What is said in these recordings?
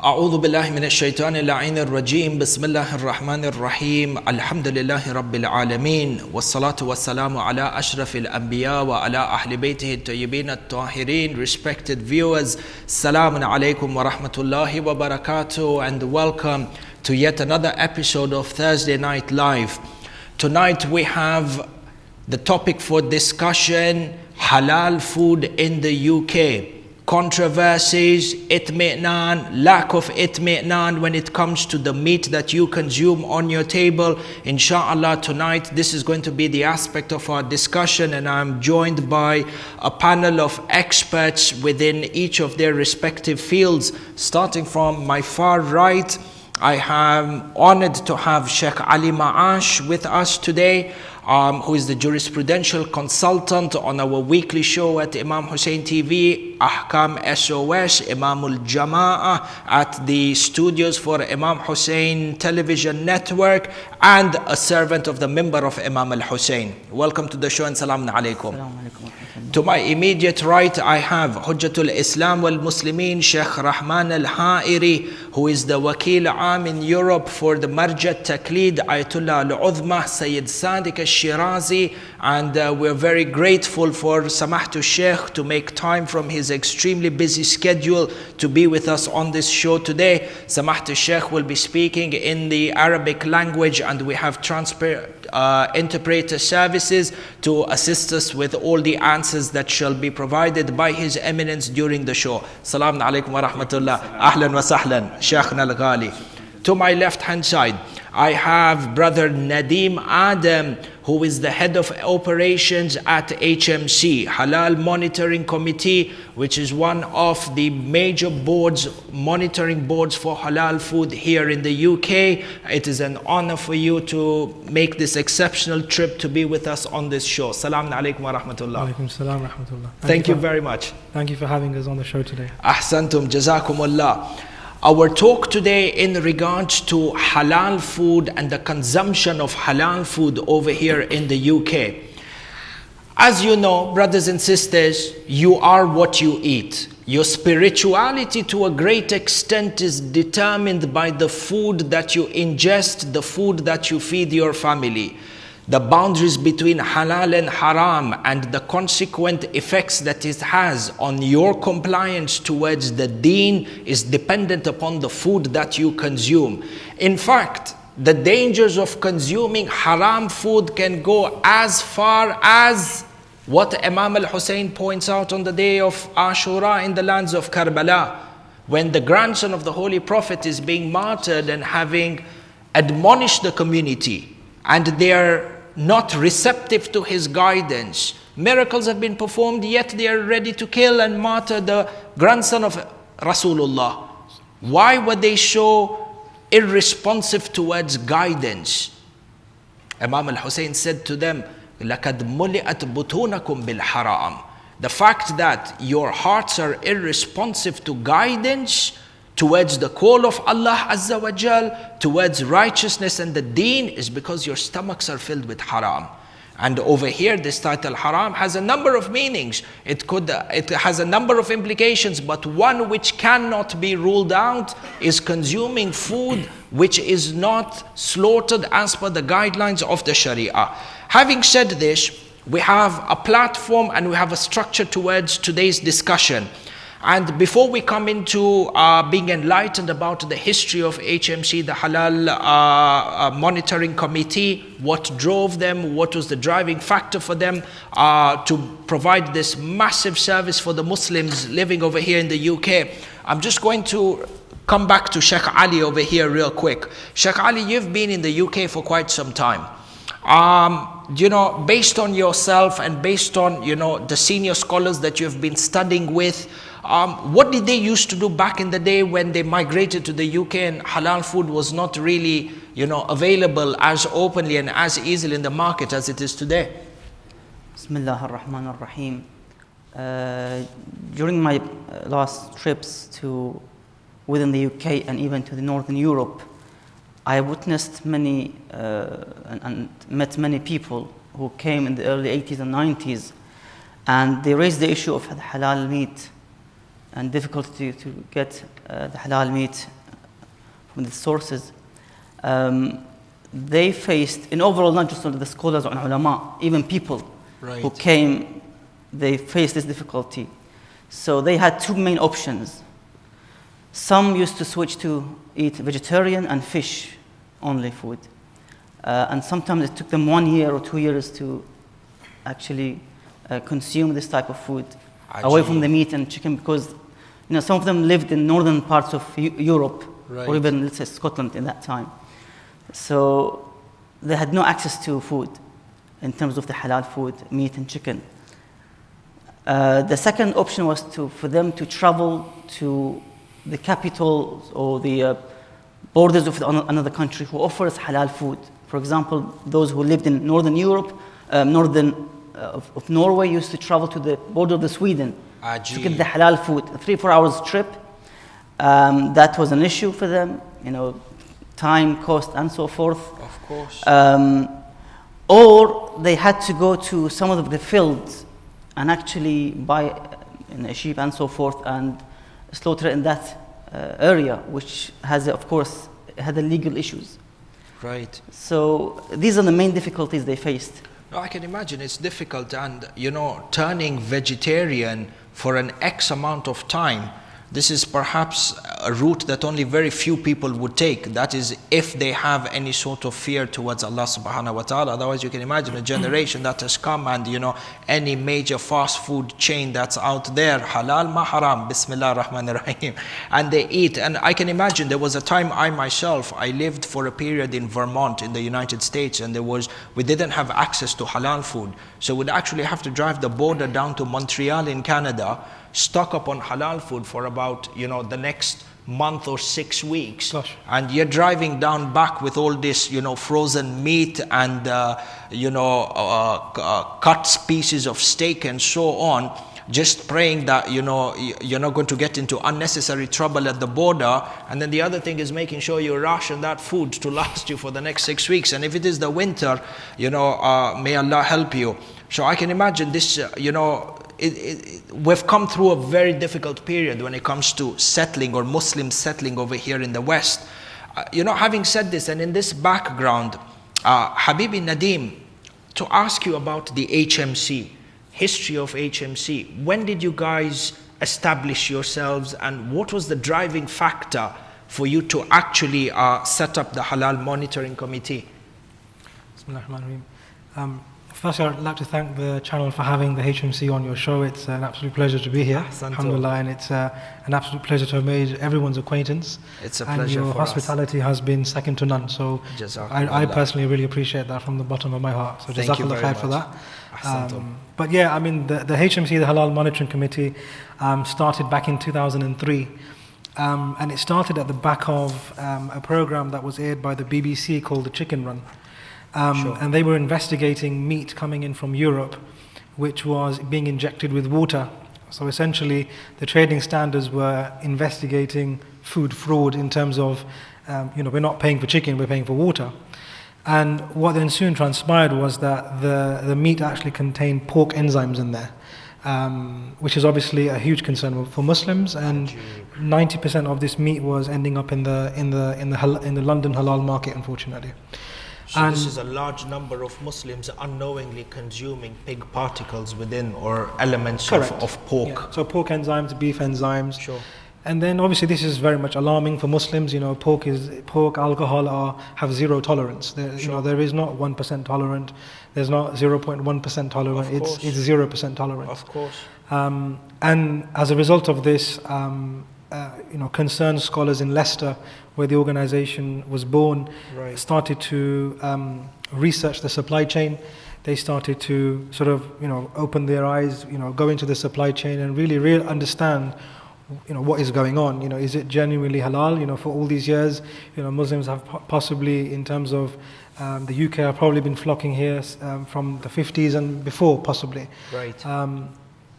أعوذ بالله من الشيطان اللعين الرجيم بسم الله الرحمن الرحيم الحمد لله رب العالمين والصلاة والسلام على أشرف الأنبياء وعلى أهل بيته الطيبين الطاهرين. Respected viewers, Assalamu alaikum wa rahmatullahi wa barakatuh, and welcome to yet another episode of Thursday Night Live. Tonight we have the topic for discussion: halal food in the UK. Controversies, itmi'nan, lack of itmi'nan when it comes to the meat that you consume on your table. Inshallah, tonight this is going to be the aspect of our discussion, and I'm joined by a panel of experts within each of their respective fields. Starting from my far right, I am honored to have Sheikh Ali Ma'ash with us today, who is the jurisprudential consultant on our weekly show at Imam Hussein TV, Ahkam SOS, Imam al-Jama'ah at the studios for Imam Hussein Television Network, and a servant of the member of Imam al-Hussein. Welcome to the show and Salaam alaikum. To my immediate right, I have Hujjatul Islam wal Muslimin, Sheikh Rahman al-Ha'iri, who is the Wakil Am in Europe for the Marja Taqlid, Ayatollah al-Uzma, Sayyid Sadiq al-Shirazi, and we're very grateful for Samahtu Sheikh to make time from his extremely busy schedule to be with us on this show today. Samahtu Sheikh will be speaking in the Arabic language, and we have interpreter services to assist us with all the answers that shall be provided by His Eminence during the show. Assalamu alaikum wa rahmatullah. Ahlan wa sahlan, Shaykhna al-Ghali. To my left hand side, I have Brother Nadeem Adam, who is the head of operations at HMC, Halal Monitoring Committee, which is one of the major boards, monitoring boards for halal food here in the UK. It is an honor for you to make this exceptional trip to be with us on this show. Assalamu alaikum wa rahmatullah. Alaikum salam wa rahmatullah. Thank you very much. Thank you for having us on the show today. Ahsantum, jazakumullah. Our talk today in regards to halal food and the consumption of halal food over here in the UK. As you know, brothers and sisters, you are what you eat. Your spirituality to a great extent is determined by the food that you ingest, the food that you feed your family. The boundaries between halal and haram and the consequent effects that it has on your compliance towards the deen is dependent upon the food that you consume. In fact, the dangers of consuming haram food can go as far as what Imam al-Hussein points out on the day of Ashura in the lands of Karbala, when the grandson of the Holy Prophet is being martyred and having admonished the community, and they are not receptive to his guidance. Miracles have been performed, yet they are ready to kill and martyr the grandson of Rasulullah. Why were they so irresponsive towards guidance? Imam al-Hussein said to them, لَقَدْ مُلِئَتْ بُطُونَكُمْ بِالْحَرَامِ. The fact that your hearts are irresponsive to guidance towards the call of Allah Azza wa Jal, towards righteousness and the deen, is because your stomachs are filled with haram. And over here, this title haram has a number of meanings. It has a number of implications, but one which cannot be ruled out is consuming food which is not slaughtered as per the guidelines of the Sharia. Having said this, we have a platform and we have a structure towards today's discussion. And before we come into being enlightened about the history of HMC, the Halal Monitoring Committee, what drove them, what was the driving factor for them to provide this massive service for the Muslims living over here in the UK, I'm just going to come back to Sheikh Ali over here real quick. Sheikh Ali, you've been in the UK for quite some time. Based on yourself and based on, the senior scholars that you've been studying with, what did they used to do back in the day when they migrated to the UK and halal food was not really, available as openly and as easily in the market as it is today? Bismillah ar-Rahman ar-Rahim. During my last trips to within the UK and even to the Northern Europe, I witnessed many and met many people who came in the early 80s and 90s, and they raised the issue of halal meat and difficulty to get the halal meat from the sources, they faced, in overall, not just the scholars and ulama, even people who came, they faced this difficulty. So they had two main options. Some used to switch to eat vegetarian and fish only food. And sometimes it took them 1 year or 2 years to actually consume this type of food away from the meat and chicken, because some of them lived in northern parts of Europe, or even, let's say, Scotland in that time. So they had no access to food in terms of the halal food, meat and chicken. The second option was for them to travel to the capitals or the borders of another country who offers halal food. For example, those who lived in northern Europe, of Norway, used to travel to the border of the Sweden to get the halal food. A 3-4 hours trip. That was an issue for them, time, cost, and so forth. Of course. Or they had to go to some of the fields and actually buy a sheep and so forth and slaughter in that area, which has, of course, had legal issues. Right. So these are the main difficulties they faced. No, I can imagine it's difficult, and turning vegetarian for an X amount of time, this is perhaps a route that only very few people would take. That is, if they have any sort of fear towards Allah subhanahu wa ta'ala. Otherwise, you can imagine a generation that has come and, any major fast food chain that's out there, halal ma haram, bismillah ar-Rahman ar-Rahim, and they eat. And I can imagine there was a time I lived for a period in Vermont in the United States, and we didn't have access to halal food. So we'd actually have to drive the border down to Montreal in Canada, stock up on halal food for about, the next month or 6 weeks. Gosh. And you're driving down back with all this, frozen meat and, cut pieces of steak and so on, just praying that, you're not going to get into unnecessary trouble at the border. And then the other thing is making sure you ration that food to last you for the next 6 weeks. And if it is the winter, may Allah help you. So I can imagine this, we've come through a very difficult period when it comes to settling, or Muslims settling over here in the West. Having said this, and in this background, Habibi Nadim, to ask you about the HMC, history of HMC. When did you guys establish yourselves, and what was the driving factor for you to actually set up the Halal Monitoring Committee? Bismillahirrahmanirrahim. Firstly, I'd like to thank the channel for having the HMC on your show. It's an absolute pleasure to be here. Alhamdulillah, and it's an absolute pleasure to have made everyone's acquaintance. It's a pleasure for us. And your hospitality has been second to none. So I personally really appreciate that from the bottom of my heart. So Jazakallah khair for that. But yeah, I mean, the HMC, the Halal Monitoring Committee, started back in 2003. And it started at the back of a program that was aired by the BBC called The Chicken Run. And they were investigating meat coming in from Europe, which was being injected with water. So essentially, the trading standards were investigating food fraud in terms of, we're not paying for chicken, we're paying for water. And what then soon transpired was that the meat actually contained pork enzymes in there, which is obviously a huge concern for Muslims. And 90% of this meat was ending up in the London halal market, unfortunately. So this is a large number of Muslims unknowingly consuming pig particles within, or elements of pork. Yeah. So pork enzymes, beef enzymes. Sure. And then obviously this is very much alarming for Muslims. Pork, alcohol have zero tolerance. There is not 1% tolerant. There's not 0.1% tolerant. It's 0% tolerant. Of course. And as a result of this, concerned scholars in Leicester, where the organization was born, started to research the supply chain. They started to sort of, open their eyes, go into the supply chain and really understand, what is going on. Is it genuinely halal? For all these years, Muslims have possibly, in terms of the UK, have probably been flocking here from the 50s and before, possibly. Right.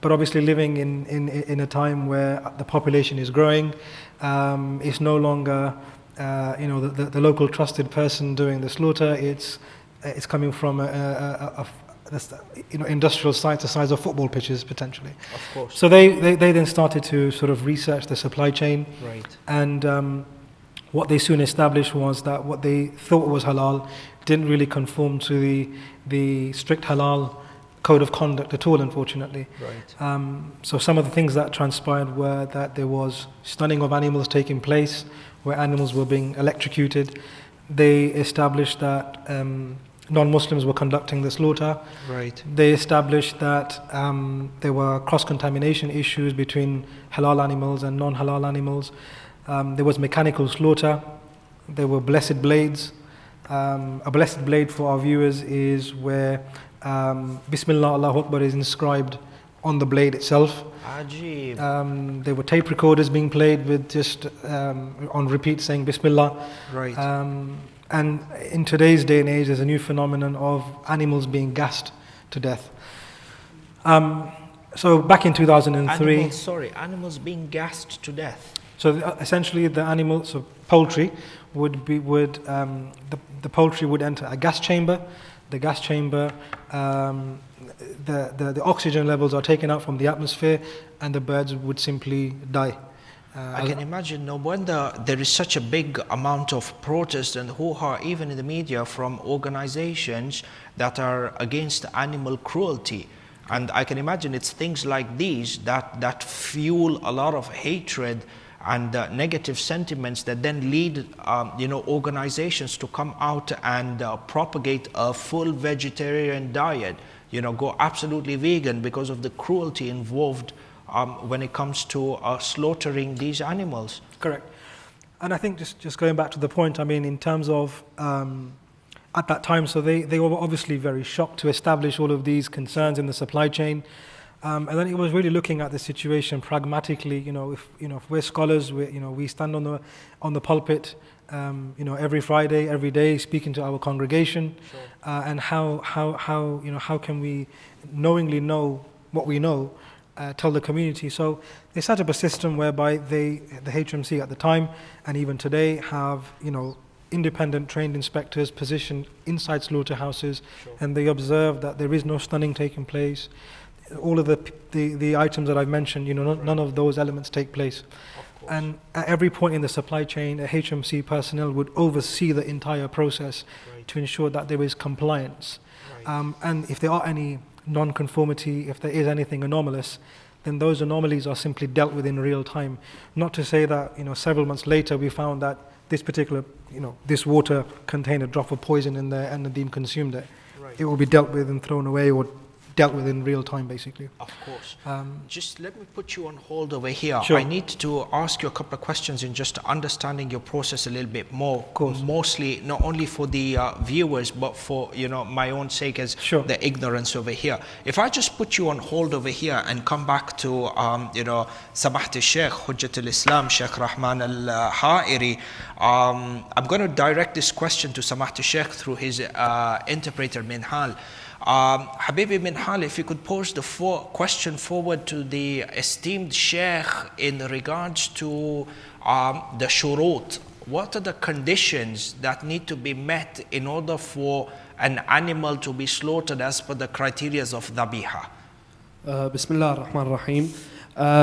But obviously living in a time where the population is growing, it's no longer the local trusted person doing the slaughter. It's coming from a industrial sites the size of football pitches potentially. Of course. So they then started to sort of research the supply chain. Right. And what they soon established was that what they thought was halal didn't really conform to the strict halal code of conduct at all, unfortunately. Right. So some of the things that transpired were that there was stunning of animals taking place, where animals were being electrocuted. They established that non-Muslims were conducting the slaughter. Right. They established that there were cross-contamination issues between halal animals and non-halal animals. There was mechanical slaughter. There were blessed blades. A blessed blade for our viewers is where Bismillah Allahu Akbar is inscribed on the blade itself. Ajib. There were tape recorders being played with just on repeat saying Bismillah. Right. And in today's day and age, there's a new phenomenon of animals being gassed to death. So back in 2003... Animals being gassed to death. So essentially the animals, so poultry, the poultry would enter a gas chamber. The gas chamber, the oxygen levels are taken out from the atmosphere, and the birds would simply die. I can imagine, no wonder there is such a big amount of protest and hoo-ha even in the media from organizations that are against animal cruelty. And I can imagine it's things like these that fuel a lot of hatred and negative sentiments that then lead organizations to come out and propagate a full vegetarian diet, go absolutely vegan because of the cruelty involved when it comes to slaughtering these animals. Correct. And I think just going back to the point, I mean, in terms of at that time, so they were obviously very shocked to establish all of these concerns in the supply chain. And then it was really looking at the situation pragmatically. If we're scholars, we stand on the pulpit, every Friday, every day, speaking to our congregation, sure. And how can we knowingly know what we know, tell the community. So they set up a system whereby the HMC at the time and even today have independent trained inspectors positioned inside slaughterhouses, sure. and they observe that there is no stunning taking place. All of the items that I've mentioned, none of those elements take place. And at every point in the supply chain, a HMC personnel would oversee the entire process, right. to ensure that there is compliance. Right. And if there are any non-conformity, if there is anything anomalous, then those anomalies are simply dealt with in real time. Not to say that several months later we found that this particular this water contained a drop of poison in there and Nadeem consumed it. Right. It will be dealt with and thrown away or dealt with in real time, basically. Of course. Just let me put you on hold over here. Sure. I need to ask you a couple of questions in just understanding your process a little bit more. Of course. Mostly, not only for the viewers, but for my own sake as sure. the ignorance over here. If I just put you on hold over here and come back to Samahat Sheikh, Hujjat al-Islam, Sheikh Rahman al-Ha'iri, I'm going to direct this question to Samahat Sheikh through his interpreter, Minhal. Habibi Minhal, if you could pose the question forward to the esteemed Sheikh in regards to the shurut. What are the conditions that need to be met in order for an animal to be slaughtered as per the criteria of dhabiha? بسم الله الرحمن الرحيم.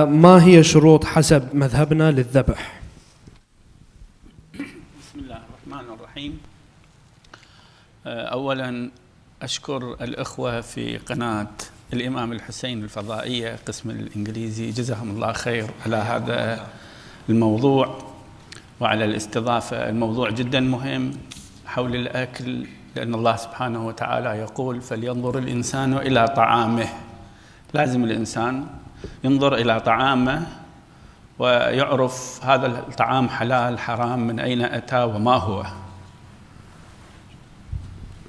ما هي شروط حسب مذهبنا للذبح؟ بسم الله الرحمن الرحيم. أولاً أشكر الأخوة في قناة الإمام الحسين الفضائية قسم الإنجليزي، جزاهم الله خير على هذا الموضوع وعلى الاستضافة. الموضوع جدا مهم حول الأكل، لأن الله سبحانه وتعالى يقول فلينظر الإنسان إلى طعامه. لازم الإنسان ينظر إلى طعامه ويعرف هذا الطعام حلال حرام من أين أتى وما هو.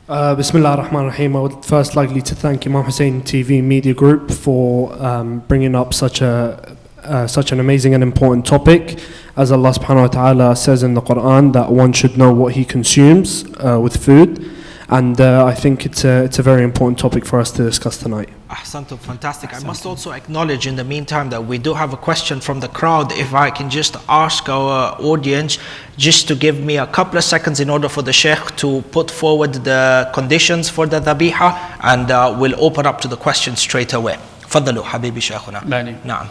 Bismillah ar-Rahman ar-Rahim. I would first like to thank Imam Hussein TV Media Group for bringing up such an amazing and important topic. As Allah subhanahu wa ta'ala says in the Quran that one should know what he consumes with food. and I think it's a very important topic for us to discuss tonight. Ahsantum, fantastic. I must also acknowledge in the meantime that we do have a question from the crowd. If I can just ask our audience just to give me a couple of seconds in order for the Sheikh to put forward the conditions for the dhabiha, and we'll open up to the questions straight away. فضلوا حبيبي شيخنا. نعم.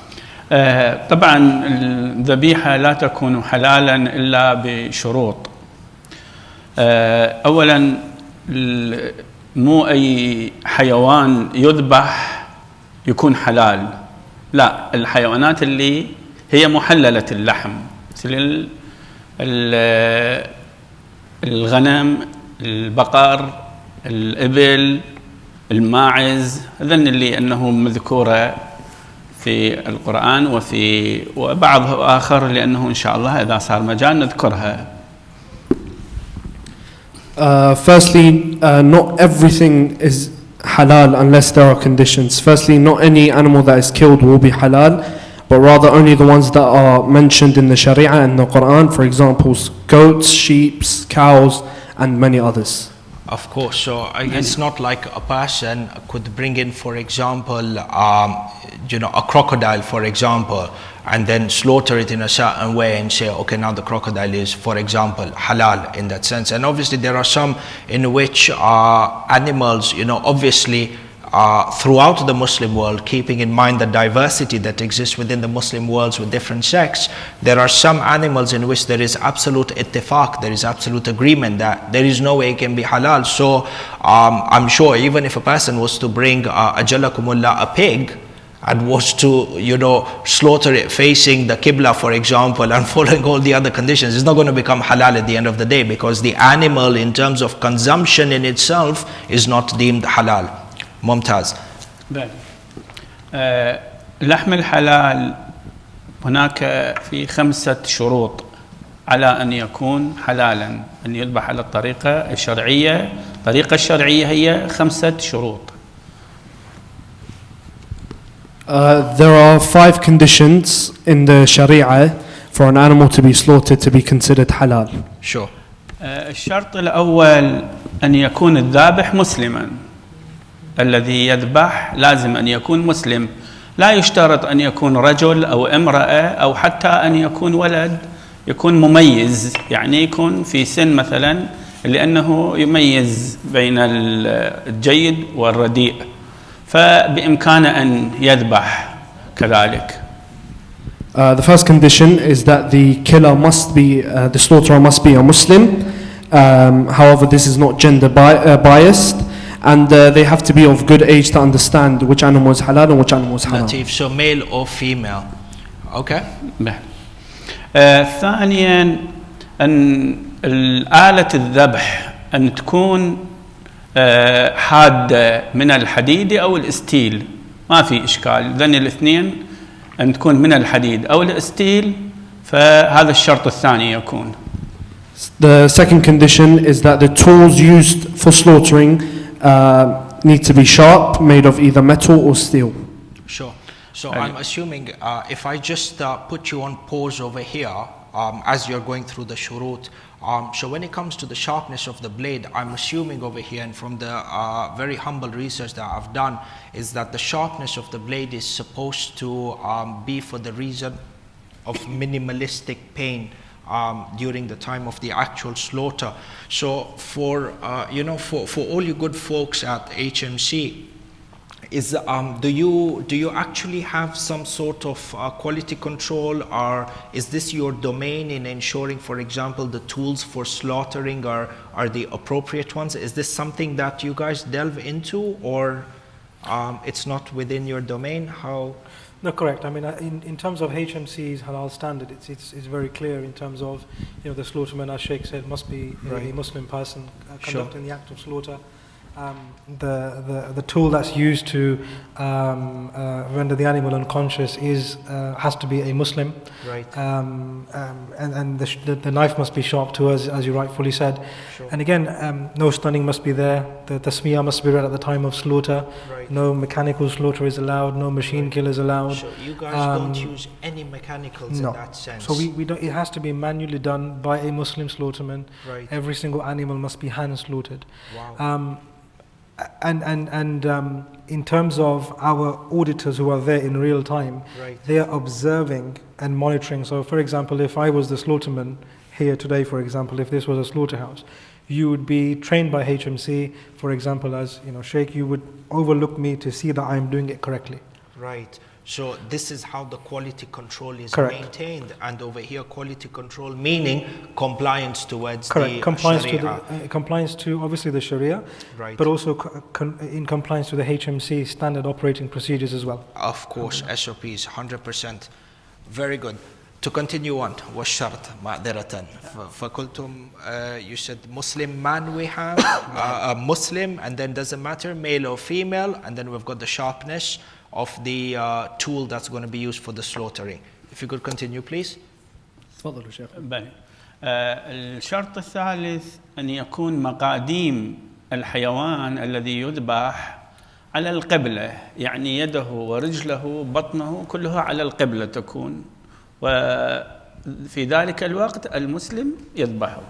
طبعا الذبيحة لا تكون حلالا إلا بشروط. أولا مو أي حيوان يذبح يكون حلال، لا، الحيوانات اللي هي محللة اللحم مثل الغنم، البقر، الإبل، الماعز، هذن اللي أنه مذكورة في القرآن وبعض آخر لأنه إن شاء الله إذا صار مجال نذكرها. Firstly, not everything is halal unless there are conditions. Firstly, not any animal that is killed will be halal, but rather only the ones that are mentioned in the Sharia and the Quran, for example, goats, sheep, cows, and many others. Of course, so it's not like a person could bring in, for example, a crocodile, for example, and then slaughter it in a certain way and say, okay, now the crocodile is, for example, halal in that sense. And obviously there are some in which animals, obviously throughout the Muslim world, keeping in mind the diversity that exists within the Muslim worlds with different sects, there are some animals in which there is absolute ittifaq, there is absolute agreement that there is no way it can be halal. So I'm sure even if a person was to bring ajalakumullah, a pig, and was to, slaughter it facing the Qibla, for example, and following all the other conditions, it's not going to become halal at the end of the day, because the animal in terms of consumption in itself is not deemed halal. ممتاز. لحم الحلال هناك في 5 شروط على أن يكون حلالا، أن يذبح على الطريقة الشرعية. الطريقة الشرعية هي 5 شروط. There are 5 conditions in the Sharia for an animal to be slaughtered to be considered halal. Sure. الشرط الأول أن يكون الذابح مسلما. الذي يذبح لازم أن يكون مسلم، لا يشترط أن يكون رجل أو امرأة أو حتى أن يكون ولد، يكون مميز، يعني يكون في سن مثلا، لأنه يميز بين الجيد والرديء، فبإمكانه أن يذبح كذلك. The first condition is that the killer must be, the slaughterer must be a Muslim. However, this is not gender biased. And they have to be of good age to understand which animal is halal and which animal is haram. Latif, so male or female. Okay. ثانيا أن آلة الذبح أن تكون حادة من الحديد أو الستيل، ما في إشكال، ذن الاثنين أن تكون من الحديد أو الستيل، فهذا الشرط الثاني يكون. The second condition is that the tools used for slaughtering need to be sharp, made of either metal or steel. Sure. So I'm assuming if I just put you on pause over here as you're going through the shurut, so when it comes to the sharpness of the blade, I'm assuming over here, and from the very humble research that I've done, is that the sharpness of the blade is supposed to be for the reason of minimalistic pain during the time of the actual slaughter. So for for all you good folks at HMC, is do you actually have some sort of quality control, or is this your domain in ensuring, for example, the tools for slaughtering are the appropriate ones? Is this something that you guys delve into, or it's not within your domain? How? No, correct. I mean, in terms of HMC's halal standard, it's very clear in terms of, the slaughterman, as Sheikh said, must be a Muslim person conducting the act of slaughter. the tool that's used to render the animal unconscious has to be a Muslim. Right. And the knife must be sharp too, as you rightfully said. Sure. And again, no stunning must be there. The tasmiyah must be read at the time of slaughter. Right. No mechanical slaughter is allowed. No machine kill is allowed. So you guys don't use any mechanicals in that sense? So we don't. It has to be manually done by a Muslim slaughterman. Right. Every single animal must be hand slaughtered. Wow. And in terms of our auditors who are there in real time, Right. they are observing and monitoring. So, for example, if I was the slaughterman here today, for example, if this was a slaughterhouse, you would be trained by HMC, for example, as Sheikh, you would overlook me to see that I'm doing it correctly. Right. So this is how the quality control is Correct. maintained, and over here quality control meaning compliance towards Correct. the Compliance Sharia. to compliance to obviously the Sharia, Right. but also in compliance to the HMC standard operating procedures as well. Of course, SOPs, 100%. Very good. To continue on, والشرط معذرة فقلتم you said Muslim man we have, a Muslim, and then doesn't matter male or female, and then we've got the sharpness of the tool that's going to be used for the slaughtering. If you could continue, please. تفضلوا شيخ. بلى. الشرط الثالث أن يكون مقاديم الحيوان الذي يذبح على القبلة، يعني يده ورجله بطنه كلها على القبلة تكون، وفي ذلك الوقت المسلم يذبحه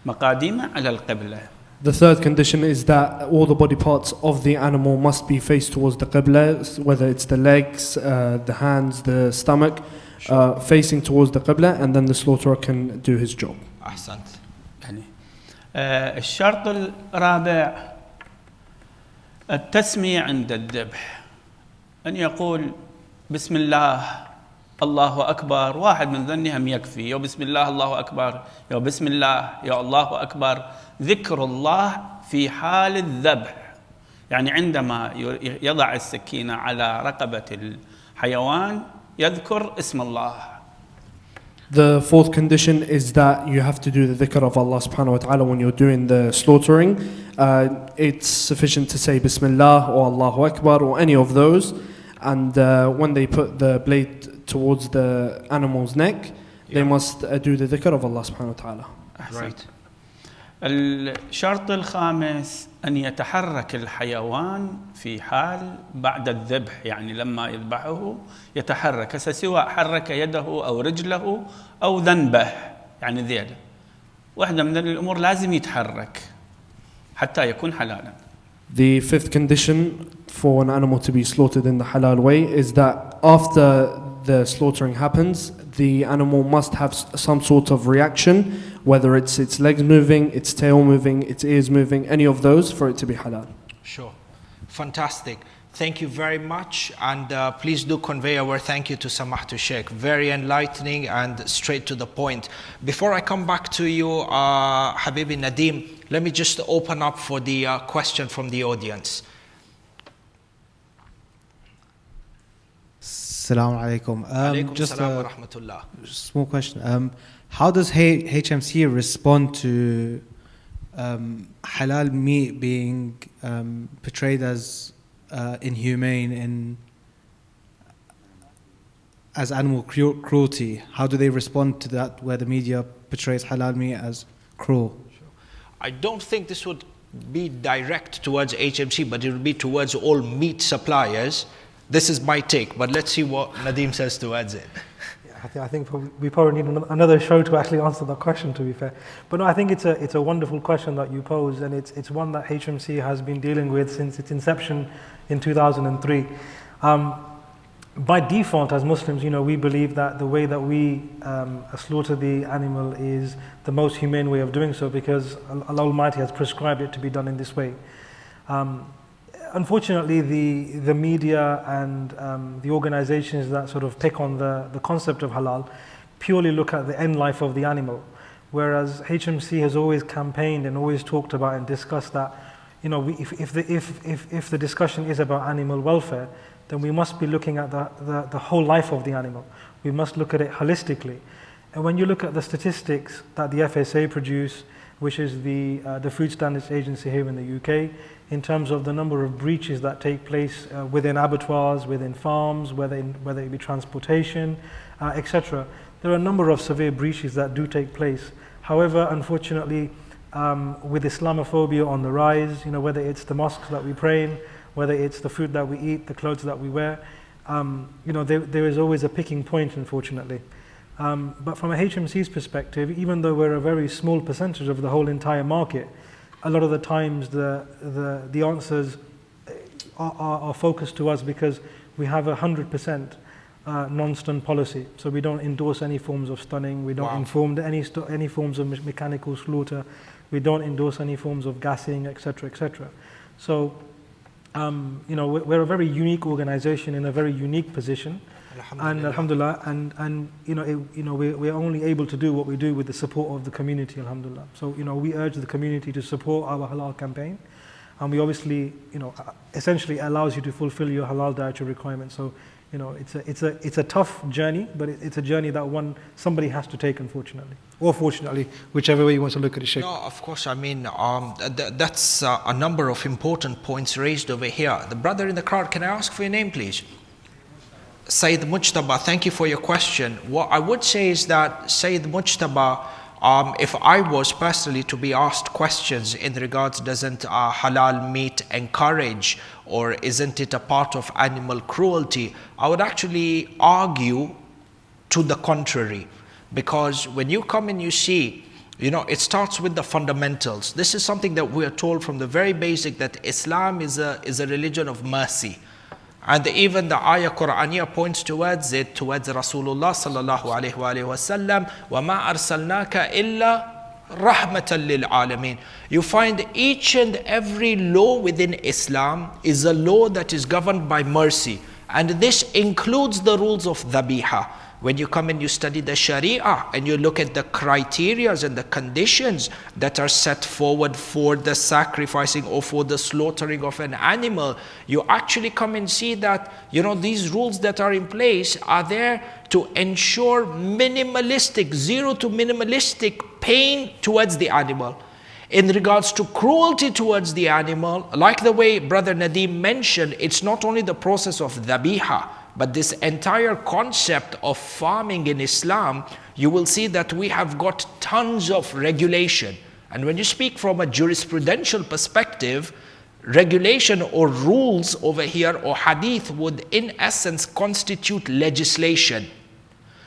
مقاديمه على القبلة. The third condition is that all the body parts of the animal must be faced towards the Qibla, whether it's the legs, the hands, the stomach, facing towards the Qibla, and then the slaughterer can do his job. أحسنت. يعني الشرط الرابع التسمية عند الذبح، أن يقول بسم الله الله أكبر، واحد من ذنهم يكفي، يا بسم الله الله أكبر، يا بسم الله يا الله أكبر. ذكر الله في حال الذبح، يعني عندما يضع السكينة على رقبة الحيوان يذكر اسم الله. The fourth condition is that you have to do the dhikr of Allah subhanahu wa ta'ala when you're doing the slaughtering. It's sufficient to say Bismillah or Allahu Akbar or any of those. And when they put the blade towards the animal's neck, they must do the dhikr of Allah subhanahu wa ta'ala. Right. الشرط الخامس أن يتحرك الحيوان في حال بعد الذبح، يعني لما يذبحه يتحرك، سواء حرك يده أو رجله أو ذنبه، يعني ذيله، واحدة من الأمور لازم يتحرك حتى يكون حلالا. The fifth condition for an animal to be slaughtered in the halal way is that after the slaughtering happens, the animal must have some sort of reaction, whether it's its legs moving, its tail moving, its ears moving, any of those, for it to be halal. Sure. Fantastic. Thank you very much, and please do convey our thank you to Samahtu Sheikh. Very enlightening and straight to the point. Before I come back to you, Habibi Nadeem, let me just open up for the question from the audience. Assalamu alaikum. Just Assalam a wa rahmatullah. small question. How does HMC respond to halal meat being portrayed as inhumane as animal cruelty? How do they respond to that, where the media portrays halal meat as cruel? I don't think this would be direct towards HMC, but it would be towards all meat suppliers. This is my take, but let's see what Nadeem says towards it. I think we probably need another show to actually answer that question, to be fair. But no, I think it's a wonderful question that you pose, and it's one that HMC has been dealing with since its inception in 2003. By default, as Muslims, we believe that the way that we slaughter the animal is the most humane way of doing so, because Allah Almighty has prescribed it to be done in this way. Unfortunately, the media and the organizations that sort of pick on the concept of halal purely look at the end life of the animal, whereas HMC has always campaigned and always talked about and discussed that, if the discussion is about animal welfare, then we must be looking at the whole life of the animal. We must look at it holistically. And when you look at the statistics that the FSA produce, which is the Food Standards Agency here in the UK, in terms of the number of breaches that take place within abattoirs, within farms, whether it be transportation, etc. There are a number of severe breaches that do take place. However, unfortunately, with Islamophobia on the rise, whether it's the mosques that we pray in, whether it's the food that we eat, the clothes that we wear, there is always a picking point, unfortunately. But from a HMC's perspective, even though we're a very small percentage of the whole entire market, a lot of the times the answers are focused to us because we have 100% non-stun policy. So we don't endorse any forms of stunning, we don't inform any forms of mechanical slaughter, we don't endorse any forms of gassing, etc., etc. So, we're a very unique organization in a very unique position. And alhamdulillah, we're only able to do what we do with the support of the community, alhamdulillah. So, we urge the community to support our halal campaign, and we obviously, essentially allows you to fulfill your halal dietary requirements. So, it's a tough journey, but it's a journey that somebody has to take, unfortunately, or fortunately, whichever way you want to look at it, Sheikh. No, of course. I mean, that's a number of important points raised over here. The brother in the crowd, can I ask for your name, please? Sayyid Mujtaba, thank you for your question. What I would say is that, Sayyid Mujtaba, if I was personally to be asked questions in regards, doesn't halal meat encourage or isn't it a part of animal cruelty, I would actually argue to the contrary. Because when you come and you see, it starts with the fundamentals. This is something that we are told from the very basic, that Islam is a religion of mercy. And even the ayah Qur'aniyah points towards it, towards Rasulullah sallallahu alayhi wa sallam, وَمَا أَرْسَلْنَاكَ إِلَّا رَحْمَةً لِلْعَالَمِينَ. You find each and every law within Islam is a law that is governed by mercy. And this includes the rules of dhabiha. When you come and you study the Sharia and you look at the criteria and the conditions that are set forward for the sacrificing or for the slaughtering of an animal, you actually come and see that, these rules that are in place are there to ensure zero to minimalistic pain towards the animal. In regards to cruelty towards the animal, like the way Brother Nadeem mentioned, it's not only the process of dhabiha, but this entire concept of farming in Islam, you will see that we have got tons of regulation. And when you speak from a jurisprudential perspective, regulation or rules over here or hadith would in essence constitute legislation.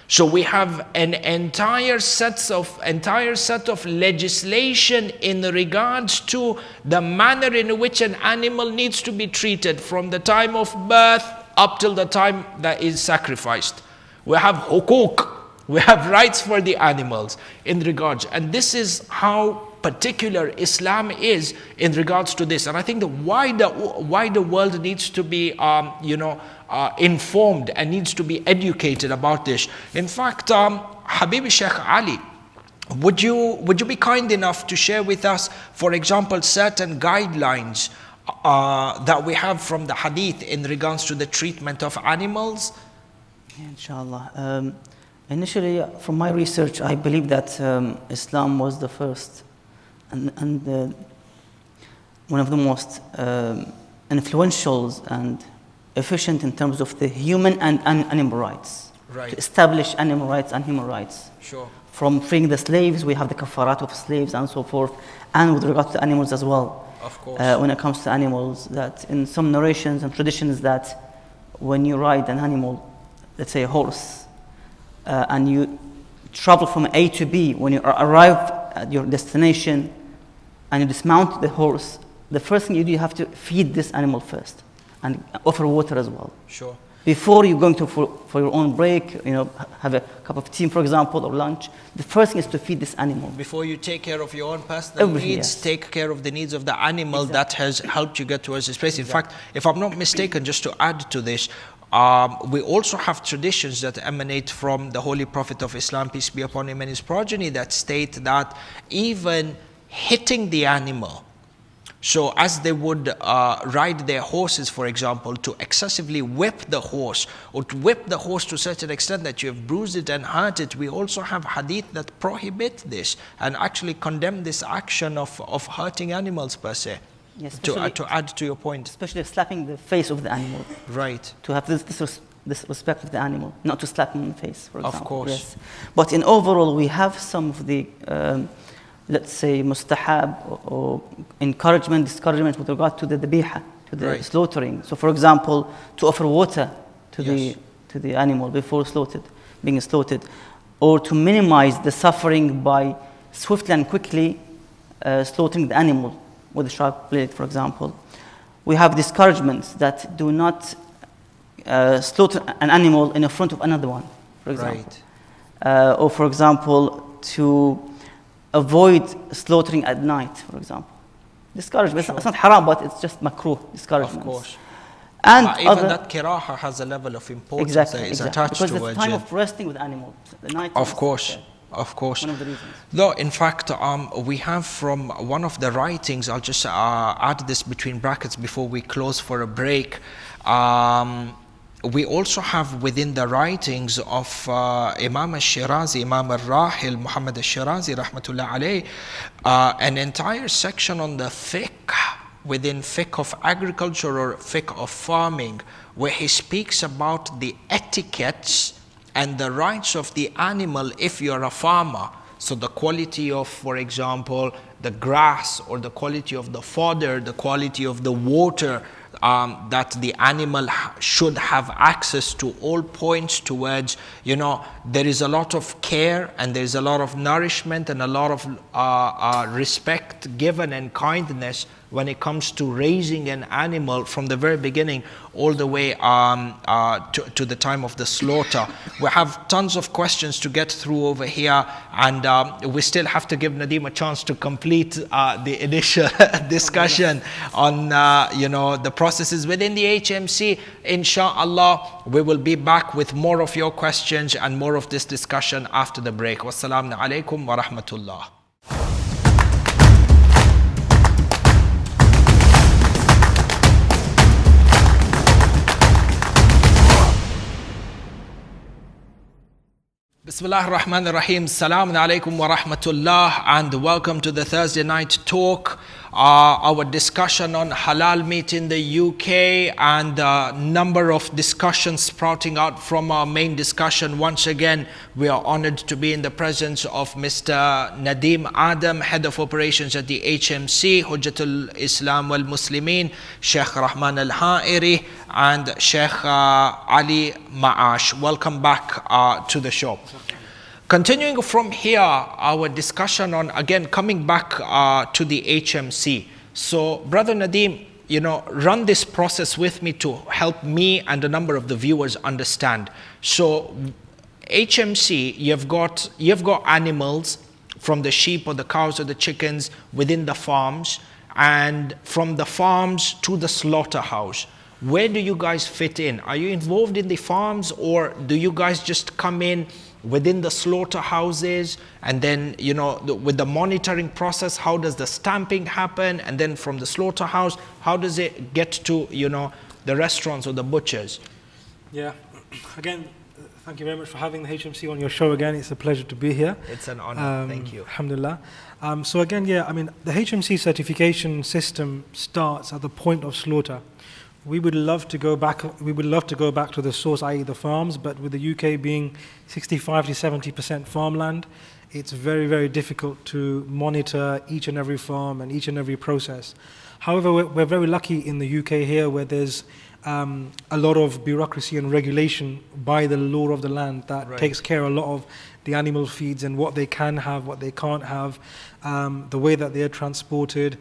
So we have an entire set of legislation in regards to the manner in which an animal needs to be treated from the time of birth up till the time that is sacrificed. We have hukuk, we have rights for the animals in regards, and this is how particular Islam is in regards to this. And I think the wider world needs to be informed and needs to be educated about this. In fact, Habibi Sheikh Ali, would you be kind enough to share with us, for example, certain guidelines that we have from the hadith in regards to the treatment of animals? Yeah, inshallah. Initially, from my research, I believe that Islam was the first and one of the most influential and efficient in terms of the human and animal rights. Right. To establish animal rights and human rights. Sure. From freeing the slaves, we have the kafarat of slaves and so forth, and with regard to animals as well. Of course. When it comes to animals, that in some narrations and traditions that when you ride an animal, let's say a horse, and you travel from A to B, when you arrive at your destination and you dismount the horse, the first thing you do, you have to feed this animal first and offer water as well. Sure. Before you're going to for your own break, have a cup of tea, for example, or lunch, the first thing is to feed this animal. Before you take care of your own personal needs, yes. Take care of the needs of the animal that has helped you get towards this place. In Exactly. fact, if I'm not mistaken, just to add to this, we also have traditions that emanate from the Holy Prophet of Islam, peace be upon him, and his progeny, that state that even hitting the animal So as they would ride their horses, for example, to excessively whip the horse, or to whip the horse to such an extent that you have bruised it and hurt it, we also have hadith that prohibit this and actually condemn this action of hurting animals per se. Yes, to add to your point. Especially slapping the face of the animal. Right. To have this respect of the animal, not to slap him in the face, for example. Of course. Yes. But in overall, we have some of the, let's say, mustahab or encouragement, discouragement with regard to the dhabiha, to the slaughtering. So, for example, to offer water to the animal before being slaughtered, or to minimize the suffering by swiftly and quickly slaughtering the animal with a sharp blade, for example. We have discouragements that do not slaughter an animal in front of another one, for example. Right. Or, for example, to avoid slaughtering at night, for example. Discouragement. Sure. It's not haram, but it's just makruh, discouragement. Of course. And even that kiraha has a level of importance that is attached to it. Because it's time of resting with animals. The night of course. Of course. One of the reasons. Though, in fact, we have from one of the writings, I'll just add this between brackets before we close for a break. We also have within the writings of Imam al-Shirazi, Imam al-Rahil, Mohammed al-Shirazi, rahmatullah alayh, an entire section on the fiqh, within fiqh of agriculture or fiqh of farming, where he speaks about the etiquettes and the rights of the animal if you're a farmer. So the quality of, for example, the grass, or the quality of the fodder, the quality of the water that the animal should have access to, all points towards, there is a lot of care and there is a lot of nourishment and a lot of respect given and kindness when it comes to raising an animal from the very beginning all the way to the time of the slaughter. We have tons of questions to get through over here, and we still have to give Nadeem a chance to complete the initial discussion on the processes within the HMC. Inshallah, we will be back with more of your questions and more of this discussion after the break. Wassalamu alaikum wa rahmatullah. Bismillah ar-Rahman ar-Rahim. Assalamu alaikum wa rahmatullah, and welcome to the Thursday night talk. Our discussion on halal meat in the UK, and a number of discussions sprouting out from our main discussion. Once again, we are honored to be in the presence of Mr. Nadeem Adam, Head of Operations at the HMC, Hujjatul Islam wal Muslimin, Sheikh Rahman al-Ha'iri, and Sheikh Ali Ma'ash. Welcome back to the show. Continuing from here, our discussion on, again, coming back to the HMC. So, Brother Nadeem, run this process with me to help me and a number of the viewers understand. So, HMC, you've got animals, from the sheep or the cows or the chickens within the farms, and from the farms to the slaughterhouse. Where do you guys fit in? Are you involved in the farms, or do you guys just come in within the slaughterhouses, and then, with the monitoring process, how does the stamping happen? And then from the slaughterhouse, how does it get to, the restaurants or the butchers? Yeah, again, thank you very much for having the HMC on your show again. It's a pleasure to be here. It's an honor, thank you. Alhamdulillah. So again, the HMC certification system starts at the point of slaughter. We would love to go back to the source, i.e. the farms, but with the UK being 65 to 70% farmland, it's very, very difficult to monitor each and every farm and each and every process. However, we're very lucky in the UK here, where there's a lot of bureaucracy and regulation by the law of the land that takes care of a lot of the animal feeds and what they can have, what they can't have, the way that they are transported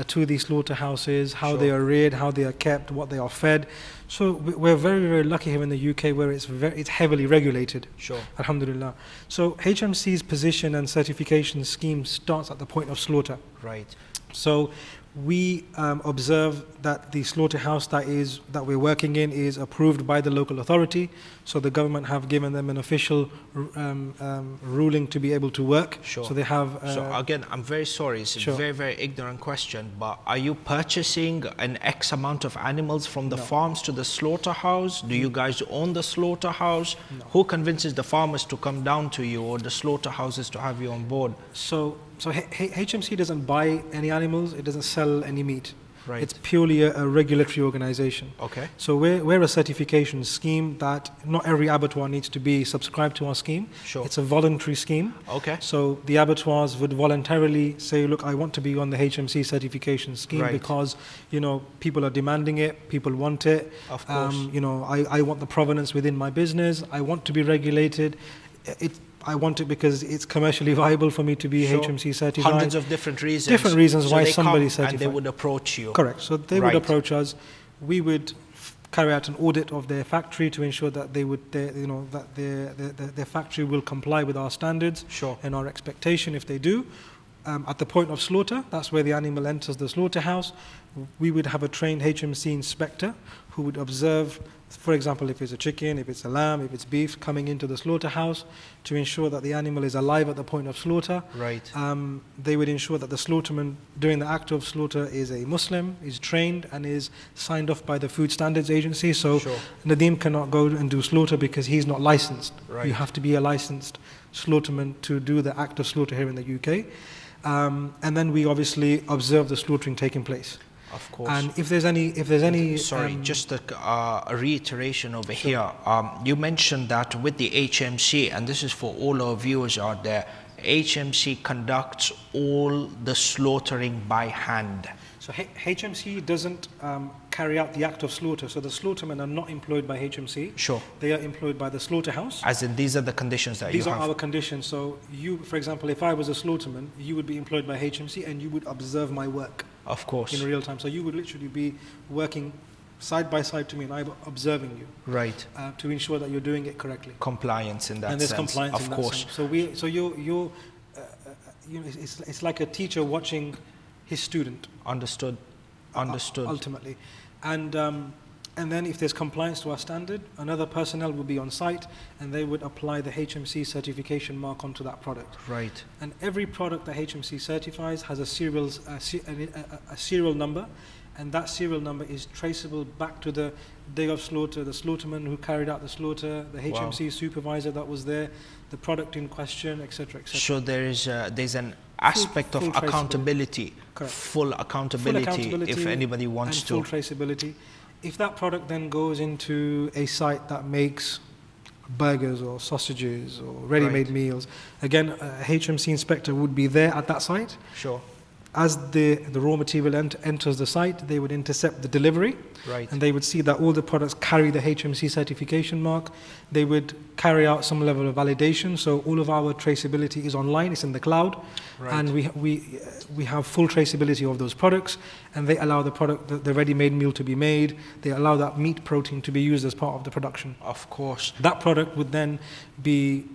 to these slaughterhouses, how they are reared, how they are kept, what they are fed. So we're very, very lucky here in the UK, where it's heavily regulated. Sure. Alhamdulillah. So HMC's position and certification scheme starts at the point of slaughter. Right. So we observe that the slaughterhouse that we're working in is approved by the local authority, so the government have given them an official ruling to be able to work. Sure. So they have. So again, I'm very sorry. It's a very, very ignorant question, but are you purchasing an X amount of animals from the farms to the slaughterhouse? Do you guys own the slaughterhouse? No. Who convinces the farmers to come down to you, or the slaughterhouses to have you on board? So HMC doesn't buy any animals. It doesn't sell any meat. Right. It's purely a regulatory organization. Okay. So we're a certification scheme that not every abattoir needs to be subscribed to our scheme. Sure. It's a voluntary scheme. Okay. So the abattoirs would voluntarily say, look, I want to be on the HMC certification scheme because, people are demanding it, people want it. Of course. I want the provenance within my business. I want to be regulated. I want it because it's commercially viable for me to be HMC certified. Hundreds of different reasons. Different reasons why somebody certified. certified. And they would approach you. Correct. So they would approach us. We would carry out an audit of their factory to ensure that their factory will comply with our standards and our expectation. If they do, at the point of slaughter, that's where the animal enters the slaughterhouse. We would have a trained HMC inspector who would observe, for example, if it's a chicken, if it's a lamb, if it's beef coming into the slaughterhouse, to ensure that the animal is alive at the point of slaughter. Right. They would ensure that the slaughterman doing the act of slaughter is a Muslim, is trained and is signed off by the Food Standards Agency. So Nadeem cannot go and do slaughter because he's not licensed. Right. You have to be a licensed slaughterman to do the act of slaughter here in the UK. And then we obviously observe the slaughtering taking place. Of course. And if there's any sorry, just a reiteration over here. You mentioned that with the HMC, and this is for all our viewers out there, HMC conducts all the slaughtering by hand. So HMC doesn't carry out the act of slaughter. So the slaughtermen are not employed by HMC. Sure. They are employed by the slaughterhouse. As in, these are the conditions that these are our conditions. So you, for example, if I was a slaughterman, you would be employed by HMC and you would observe my work. Of course. In real time. So you would literally be working side by side to me and I'm observing you. Right. To ensure that you're doing it correctly. Compliance in that sense. And there's compliance in that sense. So you're it's like a teacher watching his student. Understood. Ultimately. And then if there's compliance to our standard, another personnel will be on site and they would apply the HMC certification mark onto that product. Right. And every product that HMC certifies has a serial number, and that serial number is traceable back to the day of slaughter, the slaughterman who carried out the slaughter, the HMC supervisor that was there, the product in question, etc., etc. So there's an aspect of accountability, full accountability if anybody wants to. Full traceability. If that product then goes into a site that makes burgers or sausages or ready-made meals, again, a HMC inspector would be there at that site. Sure. As the raw material enters the site, they would intercept the delivery. Right. And they would see that all the products carry the HMC certification mark. They would carry out some level of validation. So all of our traceability is online, it's in the cloud. Right. And we have full traceability of those products, and they allow the ready-made meal to be made. They allow that meat protein to be used as part of the production. Of course. That product would then be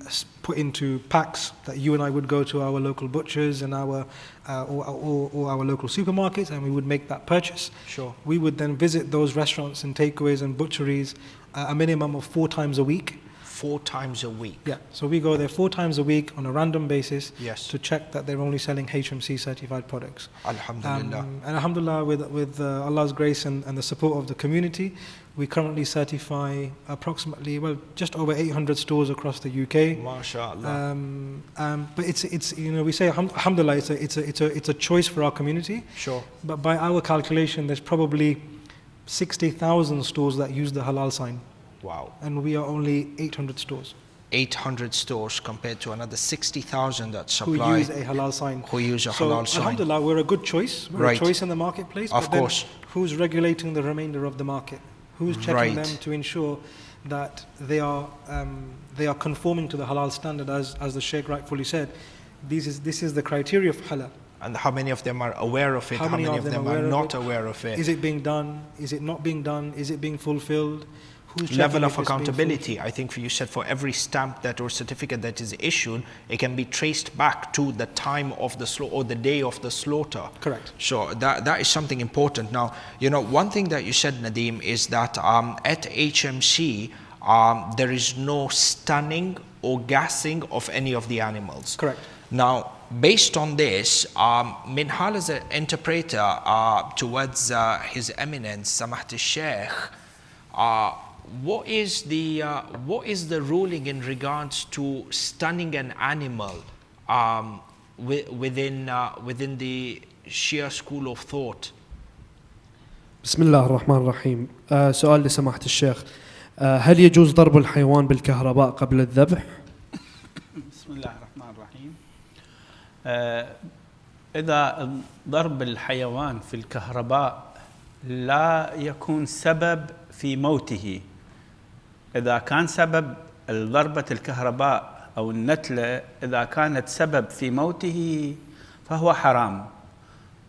put into packs that you and I would go to our local butchers and our or our local supermarkets, and we would make that purchase. Sure. We would then visit those restaurants and takeaways and butcheries a minimum of 4 times a week. 4 times a week? Yeah. So we go there 4 times a week on a random basis to check that they're only selling HMC certified products. Alhamdulillah. And Alhamdulillah, with Allah's grace and the support of the community, we currently certify approximately, just over 800 stores across the UK. MashaAllah. But it's we say Alhamdulillah, it's a choice for our community. Sure. But by our calculation, there's probably 60,000 stores that use the halal sign. Wow. And we are only 800 stores. 800 stores compared to another 60,000 that supply. Who use a halal sign. So, alhamdulillah, we're a good choice. We're a choice in the marketplace. Of course. Who's regulating the remainder of the market? Who's checking them to ensure that they are conforming to the halal standard, as the Sheikh rightfully said? This is the criteria of halal. And how many of them are aware of it? How many of them are not aware of it? Is it being done? Is it not being done? Is it being fulfilled? level of accountability. I think you said for every stamp that or certificate that is issued, it can be traced back to the time of the slaughter or the day of the slaughter. Correct. Sure, that is something important. Now, one thing that you said, Nadeem, is that at HMC, there is no stunning or gassing of any of the animals. Correct. Now, based on this, Minhal as an interpreter towards His Eminence, Samahat Sheikh, what is the ruling in regards to stunning an animal within the Shia school of thought? بسم الله الرحمن الرحيم. سؤال لسماحة الشيخ، هل يجوز ضرب الحيوان بالكهرباء قبل الذبح؟ بسم الله الرحمن الرحيم. إذا ضرب الحيوان في الكهرباء لا يكون سبب في موته. إذا كان سبب ضربة الكهرباء أو النتلة إذا كانت سبب في موته فهو حرام،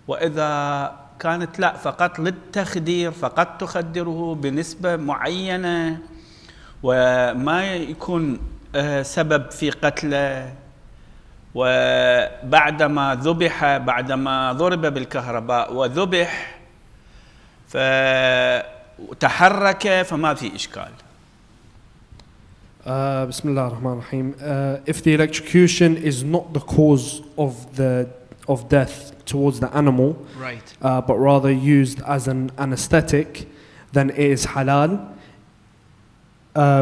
وإذا كانت لا فقط للتخدير، فقط تخدره بنسبة معينة وما يكون سبب في قتله، وبعدما ذبح بعدما ضرب بالكهرباء وذبح فتحرك فما في إشكال. بسم الله الرحمن الرحيم. If the electrocution is not the cause of death towards the animal, right, but rather used as an anesthetic, then it is halal,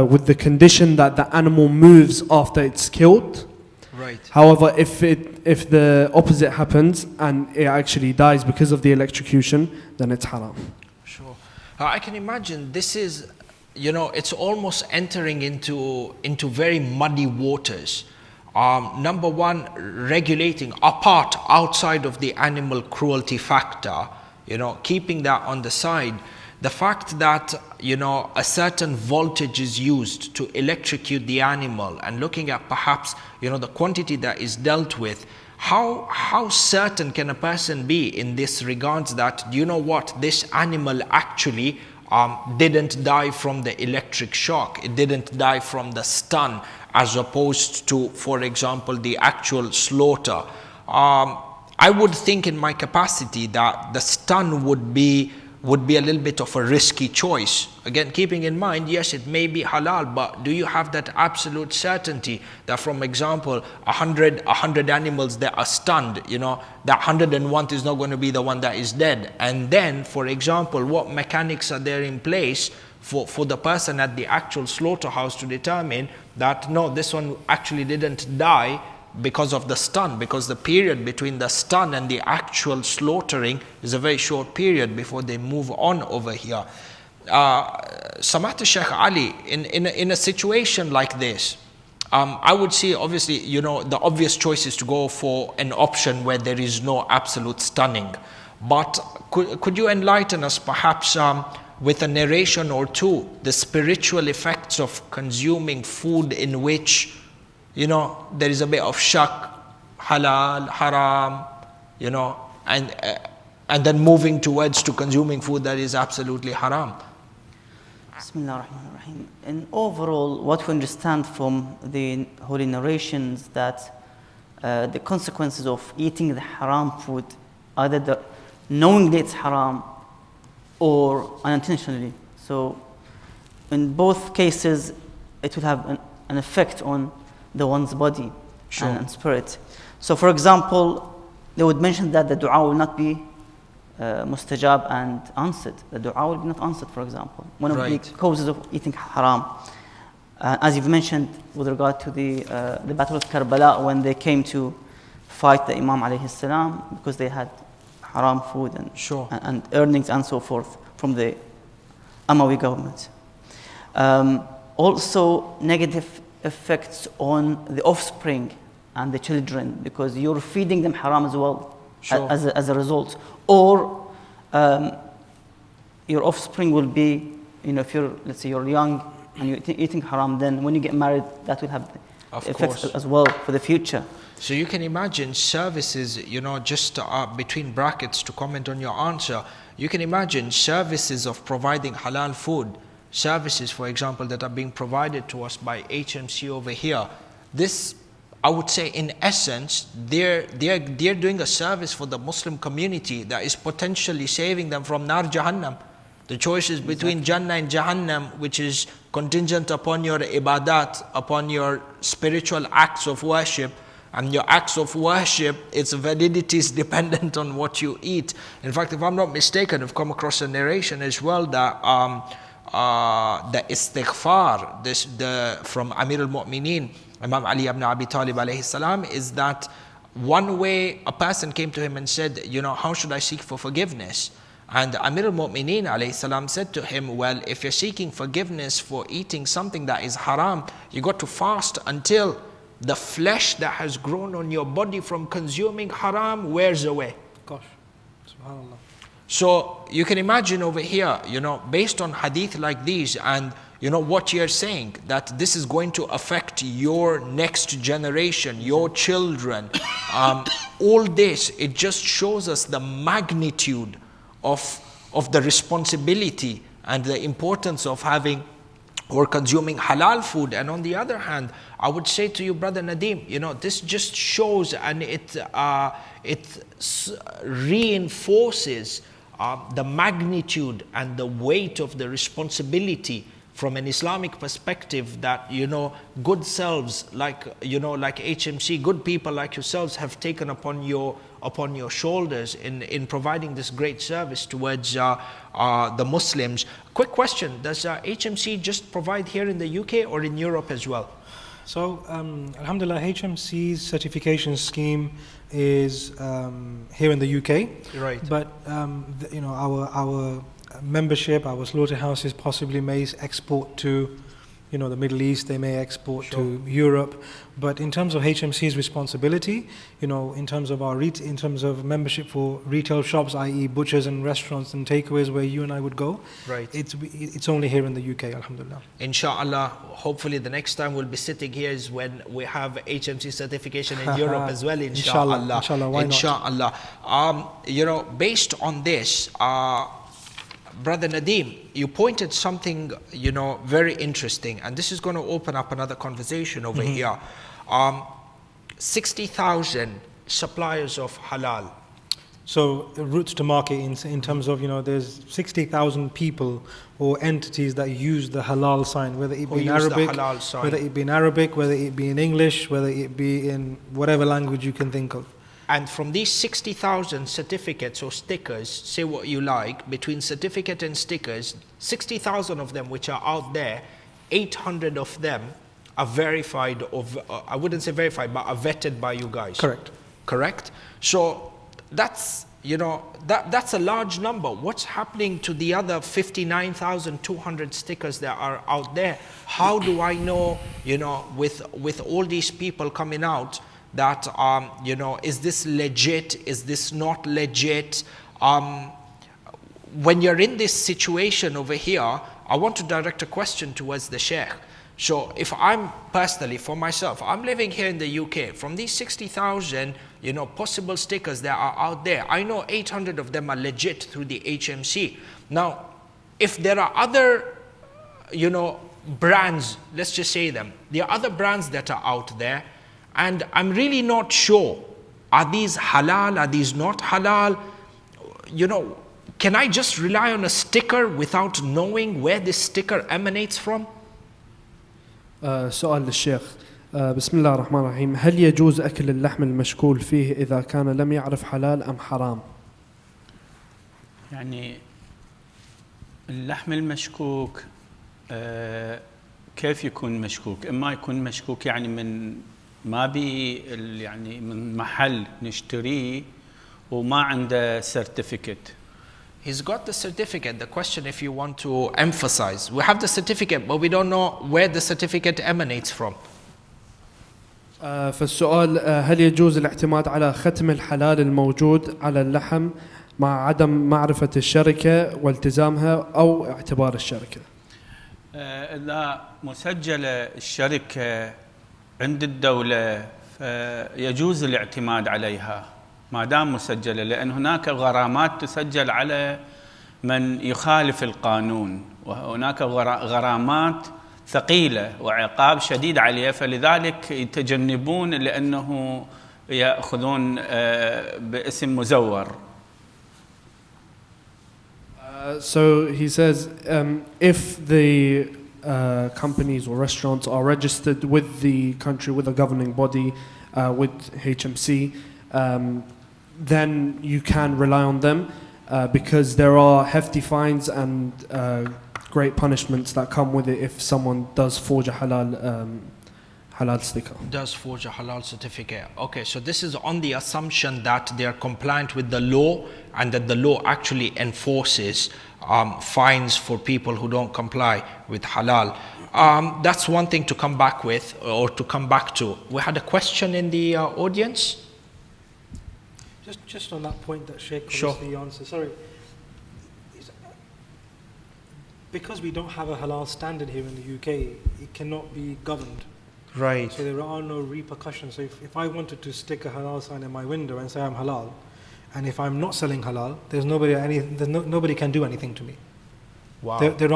with the condition that the animal moves after it's killed. Right. However, if the opposite happens and it actually dies because of the electrocution, then it's haram. Sure. I can imagine this is, it's almost entering into very muddy waters. Number one, regulating outside of the animal cruelty factor, keeping that on the side. The fact that, a certain voltage is used to electrocute the animal, and looking at perhaps, the quantity that is dealt with, how certain can a person be in this regards that, this animal actually didn't die from the electric shock, it didn't die from the stun, as opposed to, for example, the actual slaughter. I would think in my capacity that the stun would be a little bit of a risky choice. Again, keeping in mind, yes, it may be halal, but do you have that absolute certainty that, from example, 100 animals that are stunned, that 101th is not going to be the one that is dead? And then, for example, what mechanics are there in place for the person at the actual slaughterhouse to determine that, no, this one actually didn't die because of the stun, because the period between the stun and the actual slaughtering is a very short period before they move on over here. Samahat Sheikh Ali, in a situation like this, I would say, obviously, the obvious choice is to go for an option where there is no absolute stunning. But could you enlighten us perhaps with a narration or two, the spiritual effects of consuming food in which there is a bit of shak, halal, haram, and then moving towards to consuming food that is absolutely haram? Bismillah ar-Rahman ar-Rahim. And overall, what we understand from the holy narrations that the consequences of eating the haram food, either knowingly it's haram or unintentionally. So in both cases, it will have an effect on the one's body, sure, and spirit. So for example, they would mention that the dua will not be mustajab and answered. The dua will be not answered, for example. One of the causes of eating haram. As you've mentioned with regard to the Battle of Karbala, when they came to fight the Imam alayhi salam because they had haram food and, sure, and earnings and so forth from the Umayyads government. Also negative effects on the offspring and the children, because you're feeding them haram as well, sure, as a result. Or your offspring will be, if let's say you're young and you're eating haram, then when you get married, that will have effects as well for the future. So you can imagine services, just between brackets to comment on your answer, you can imagine services of providing halal food services, for example, that are being provided to us by HMC over here, this, I would say, in essence, they're doing a service for the Muslim community that is potentially saving them from Nar Jahannam. The choice is between Jannah and Jahannam, which is contingent upon your ibadat, upon your spiritual acts of worship. And your acts of worship, its validity is dependent on what you eat. In fact, if I'm not mistaken, I've come across a narration as well that the istighfar, from Amir al-Mu'mineen, Imam Ali ibn Abi Talib alayhi salam, is that one way a person came to him and said, how should I seek for forgiveness? And Amir al-Mu'mineen alayhi salam said to him, well, if you're seeking forgiveness for eating something that is haram, you got to fast until the flesh that has grown on your body from consuming haram wears away. Gosh, subhanAllah. So you can imagine over here, based on hadith like these and what you're saying, that this is going to affect your next generation, your children. All this, it just shows us the magnitude of the responsibility and the importance of having or consuming halal food. And on the other hand, I would say to you, Brother Nadeem, this just shows and it reinforces the magnitude and the weight of the responsibility from an Islamic perspective that, good selves like HMC, good people like yourselves have taken upon your shoulders in providing this great service towards the Muslims. Quick question, does HMC just provide here in the UK or in Europe as well? So, Alhamdulillah, HMC's certification scheme is here in the UK. Right. But, our membership, our slaughterhouses possibly may export to the Middle East, they may export to Europe. But in terms of HMC's responsibility, in terms of membership for retail shops, i.e. butchers and restaurants and takeaways where you and I would go, right, it's only here in the UK, alhamdulillah. Inshallah, hopefully the next time we'll be sitting here is when we have HMC certification in Europe as well, inshallah. Inshallah, why not? Based on this, Brother Nadeem, you pointed something, very interesting, and this is going to open up another conversation over here. 60,000 suppliers of halal. So routes to market in terms of, there's 60,000 people or entities that use the halal sign, whether it be in Arabic, whether it be in English, whether it be in whatever language you can think of. And from these 60,000 certificates or stickers, say what you like, between certificate and stickers, 60,000 of them which are out there, 800 of them are verified, I wouldn't say verified, but are vetted by you guys. Correct? So that's, that's a large number. What's happening to the other 59,200 stickers that are out there? How do I know, with all these people coming out, that, is this legit? Is this not legit? When you're in this situation over here, I want to direct a question towards the Sheikh. So if I'm personally, for myself, I'm living here in the UK, from these 60,000, possible stickers that are out there, I know 800 of them are legit through the HMC. Now, if there are other, brands, let's just say them, there are other brands that are out there, and I'm really not sure, are these halal, are these not halal? Can I just rely on a sticker without knowing where this sticker emanates from? سؤال للشيخ. بسم الله الرحمن الرحيم. هل يجوز أكل اللحم المشكول فيه إذا كان لم يعرف حلال أم حرام؟ يعني اللحم المشكوك كيف يكون مشكوك؟ إما يكون مشكوك من ما بي من محل نشتريه وما عنده certificate. He's got the certificate. The question, if you want to emphasize, we have the certificate, but we don't know where the certificate emanates from. فالسؤال هل يجوز الاعتماد على ختم الحلال الموجود على اللحم مع عدم معرفة الشركة والتزامها أو اعتبار الشركة؟ إذا مسجلة الشركة عند الدولة فيجوز الاعتماد عليها ما دام مسجلة، لأن هناك غرامات تسجل على من يخالف القانون، وهناك غرامات ثقيلة وعقاب شديد عليه، فلذلك يتجنبون لأنه يأخذون باسم مزور. So he says, if the companies or restaurants are registered with the country, with the governing body, with HMC, then you can rely on them because there are hefty fines and great punishments that come with it if someone does forge a halal sticker. Does forge a halal certificate. Okay, so this is on the assumption that they are compliant with the law and that the law actually enforces fines for people who don't comply with halal. That's one thing to come back with or to come back to. We had a question in the audience. Just on that point that Sheikh Sure. obviously answered. Sorry. Because we don't have a halal standard here in the UK, it cannot be governed. Right. So there are no repercussions. So if I wanted to stick a halal sign in my window and say I'm halal, and if I'm not selling halal, nobody can do anything to me. Wow. There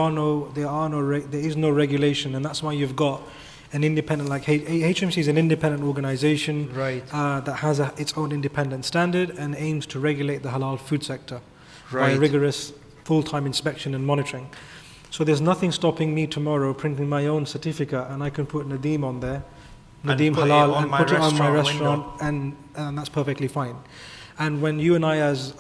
is no regulation, and that's why you've got an independent, like HMC is an independent organization, Right. That has its own independent standard and aims to regulate the halal food sector by Right. rigorous full-time inspection and monitoring. So there's nothing stopping me tomorrow printing my own certificate, and I can put Nadeem on there, Nadeem put it Halal, on and my put it on my restaurant restaurant, and that's perfectly fine. And when you and I, as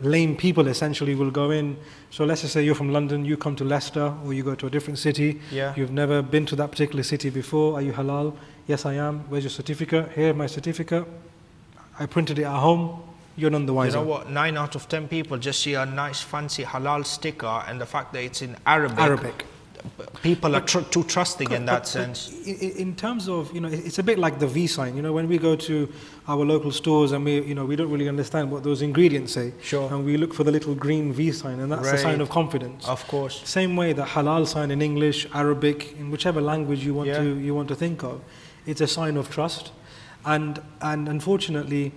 lame people, essentially will go in. So let's just say you're from London, you come to Leicester, or you go to a different city. Yeah. You've never been to that particular city before. Are you halal? Yes, I am. Where's your certificate? Here, my certificate. I printed it at home. You're none the wiser. You know what? 9 out of 10 people just see a nice fancy halal sticker, and the fact that it's in Arabic. People are too trusting in that sense. In terms of, it's a bit like the V sign. When we go to our local stores and we don't really understand what those ingredients say. Sure. And we look for the little green V sign, and that's a sign of confidence. Of course. Same way the halal sign in English, Arabic, in whichever language you want to think of, it's a sign of trust. And unfortunately,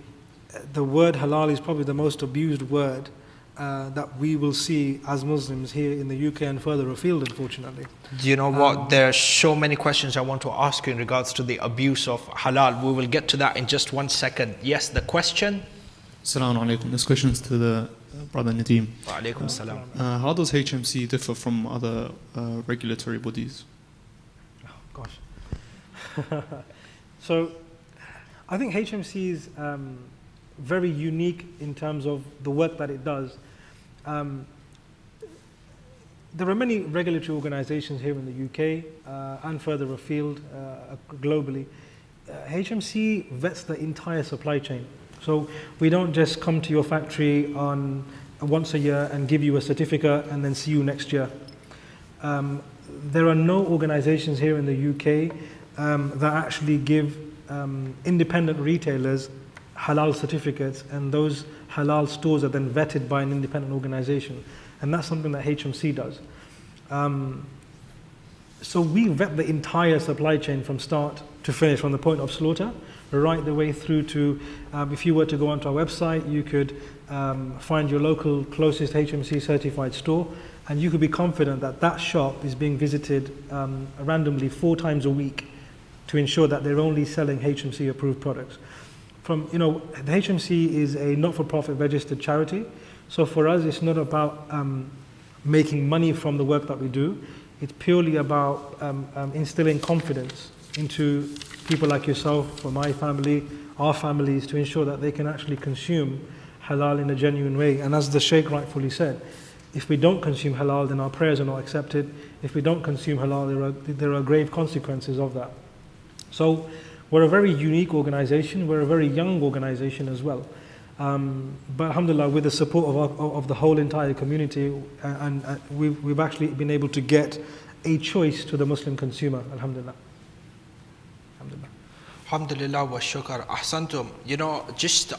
the word halal is probably the most abused word that we will see as Muslims here in the UK and further afield, unfortunately. Do you know what? There are so many questions I want to ask you in regards to the abuse of halal. We will get to that in just 1 second. Yes, the question? Assalamu alaikum. This question is to the brother Nadeem. Wa alaikum salam. How does HMC differ from other regulatory bodies? Oh, gosh. So, I think HMC is very unique in terms of the work that it does. There are many regulatory organizations here in the UK and further afield globally. HMC vets the entire supply chain. So we don't just come to your factory on once a year and give you a certificate and then see you next year. There are no organizations here in the UK that actually give independent retailers halal certificates, and those halal stores are then vetted by an independent organization, and that's something that HMC does. So we vet the entire supply chain from start to finish, from the point of slaughter right the way through to, if you were to go onto our website, you could find your local closest HMC certified store, and you could be confident that that shop is being visited randomly 4 times a week to ensure that they're only selling HMC approved products. The HMC is a not-for-profit registered charity, so for us it's not about making money from the work that we do. It's purely about instilling confidence into people like yourself, for my family, our families, to ensure that they can actually consume halal in a genuine way. And as the Sheikh rightfully said, if we don't consume halal, then our prayers are not accepted. If we don't consume halal, there are grave consequences of that. So we're a very unique organization. We're a very young organization as well. But alhamdulillah, with the support of the whole entire community, and we've actually been able to get a choice to the Muslim consumer, alhamdulillah. Alhamdulillah wa shukr. Ahsantum. Just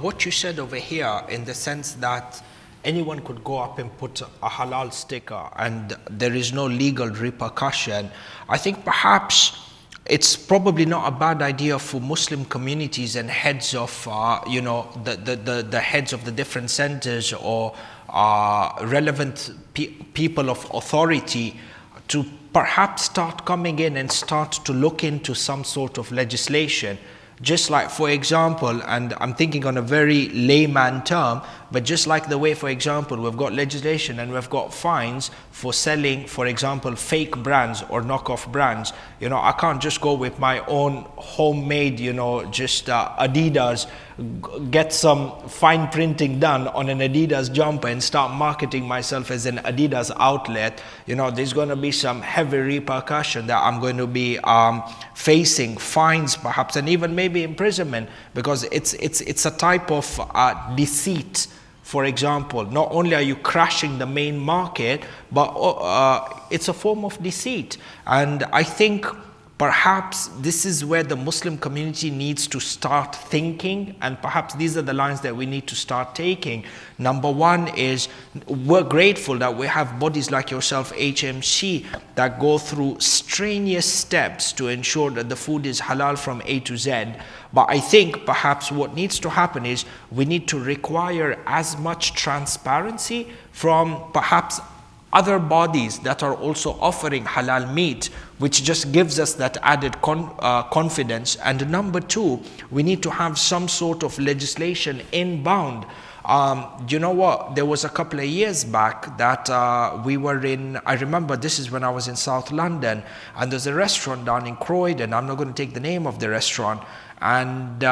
what you said over here, in the sense that anyone could go up and put a halal sticker and there is no legal repercussion. I think perhaps it's probably not a bad idea for Muslim communities and heads of, the heads of the different centers or relevant people of authority to perhaps start coming in and start to look into some sort of legislation. Just like, for example, and I'm thinking on a very layman term, but just like the way, for example, we've got legislation and we've got fines for selling, for example, fake brands or knockoff brands. I can't just go with my own homemade, just Adidas, get some fine printing done on an Adidas jumper and start marketing myself as an Adidas outlet. There's going to be some heavy repercussion that I'm going to be facing, fines perhaps, and even maybe imprisonment, because it's a type of deceit. For example, not only are you crashing the main market, but it's a form of deceit. And I think perhaps this is where the Muslim community needs to start thinking, and perhaps these are the lines that we need to start taking. Number one is, we're grateful that we have bodies like yourself, HMC, that go through strenuous steps to ensure that the food is halal from A to Z. But I think perhaps what needs to happen is we need to require as much transparency from perhaps other bodies that are also offering halal meat, which just gives us that added confidence. And number two, we need to have some sort of legislation inbound. You know what? There was a couple of years back that we were in, I remember this is when I was in South London, and there's a restaurant down in Croydon. I'm not going to take the name of the restaurant. And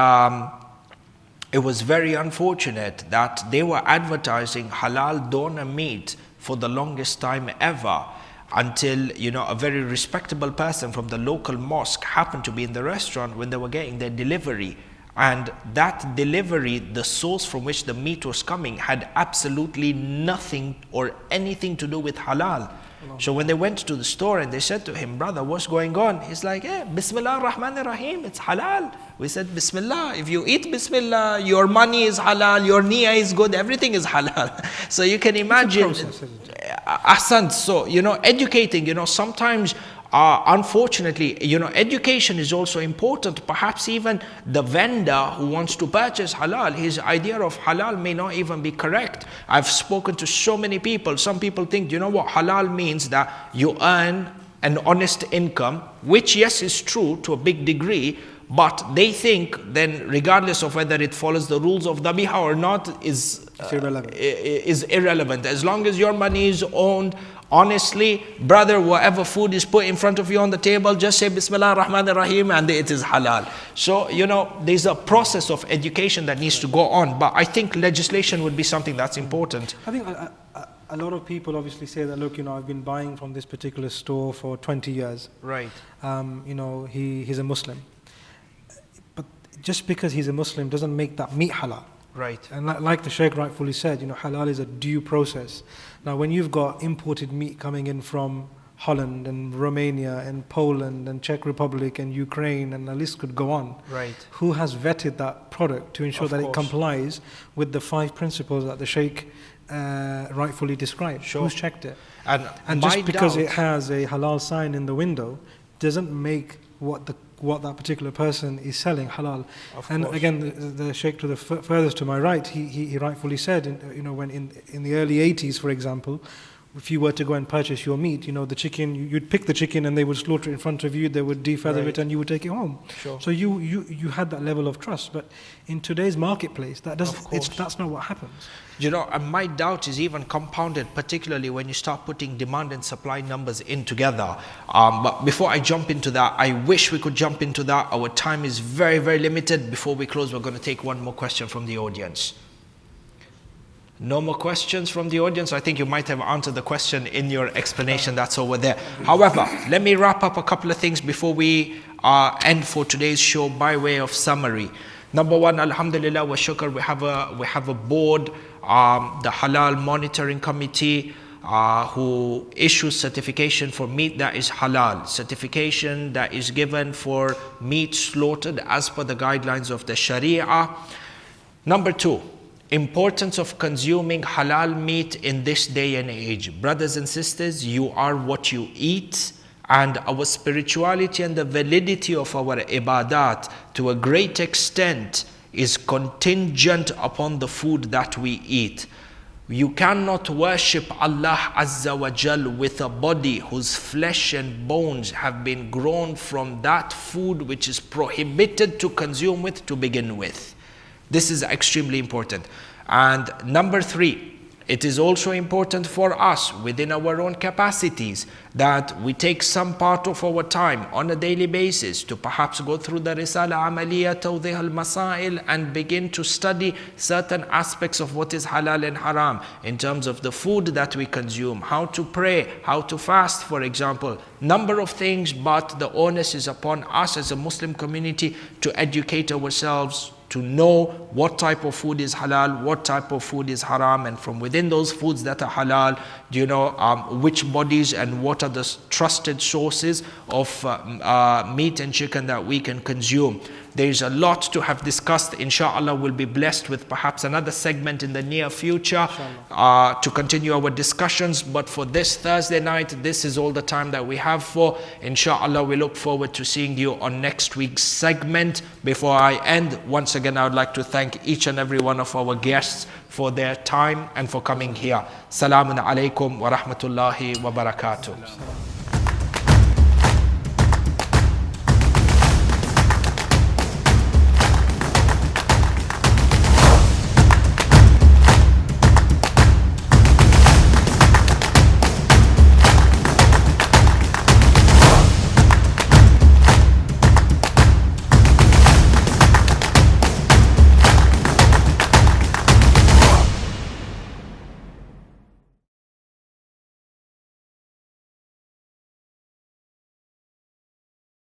it was very unfortunate that they were advertising halal doner meat for the longest time ever, until a very respectable person from the local mosque happened to be in the restaurant when they were getting their delivery. And that delivery, the source from which the meat was coming, had absolutely nothing or anything to do with halal. So when they went to the store and they said to him, brother, what's going on? He's like, Bismillah ar-Rahman ar-Rahim, it's halal. We said, Bismillah, if you eat Bismillah, your money is halal, your niyyah is good, everything is halal. So you can imagine, Ahsan, so, educating, sometimes, unfortunately, education is also important. Perhaps even the vendor who wants to purchase halal, his idea of halal may not even be correct. I've spoken to so many people. Some people think, halal means that you earn an honest income, which yes is true to a big degree, but they think then regardless of whether it follows the rules of Dhabiha or not is irrelevant. As long as your money is owned honestly, brother, whatever food is put in front of you on the table, just say Bismillah ar-Rahman ar-Rahim and it is halal. So, there's a process of education that needs to go on, but I think legislation would be something that's important. I think a lot of people obviously say that, look, I've been buying from this particular store for 20 years. Right. He's a Muslim. But just because he's a Muslim doesn't make that meat halal. Right. And like the Sheikh rightfully said, halal is a due process. Now, when you've got imported meat coming in from Holland and Romania and Poland and Czech Republic and Ukraine, and the list could go on. Right. Who has vetted that product to ensure that it complies with the 5 principles that the Sheikh rightfully described? Sure. Who's checked it? And just because it has a halal sign in the window doesn't make what that particular person is selling halal. And again, the Sheikh to the furthest to my right, he rightfully said, when in the early 80s, for example, if you were to go and purchase your meat, the chicken, you'd pick the chicken and they would slaughter it in front of you, they would defeather it and you would take it home. Sure. So you had that level of trust. But in today's marketplace, that's not what happens. And my doubt is even compounded, particularly when you start putting demand and supply numbers in together. But before I jump into that, I wish we could jump into that. Our time is very, very limited. Before we close, we're going to take one more question from the audience. No more questions from the audience. I think you might have answered the question in your explanation that's over there. However, let me wrap up a couple of things before we end for today's show by way of summary. Number one, alhamdulillah wa shukr, we have a board, the Halal Monitoring Committee, who issues certification for meat that is halal, certification that is given for meat slaughtered as per the guidelines of the Sharia. Number two, importance of consuming halal meat in this day and age. Brothers and sisters, you are what you eat, And our spirituality and the validity of our ibadat to a great extent is contingent upon the food that we eat. You cannot worship Allah Azza wa Jal with a body whose flesh and bones have been grown from that food which is prohibited to consume with to begin with. This is extremely important. And number 3, it is also important for us within our own capacities that we take some part of our time on a daily basis to perhaps go through the Risala Amaliya Tawdih al-Masail and begin to study certain aspects of what is halal and haram in terms of the food that we consume, how to pray, how to fast, for example. Number of things, but the onus is upon us as a Muslim community to educate ourselves, to know what type of food is halal, what type of food is haram, and from within those foods that are halal, which bodies and what are the trusted sources of meat and chicken that we can consume. There is a lot to have discussed. Inshallah, we'll be blessed with perhaps another segment in the near future to continue our discussions. But for this Thursday night, this is all the time that we have for. Inshallah, we look forward to seeing you on next week's segment. Before I end, once again, I would like to thank each and every one of our guests for their time and for coming here. Salamun alaykum wa rahmatullahi wa barakatuh.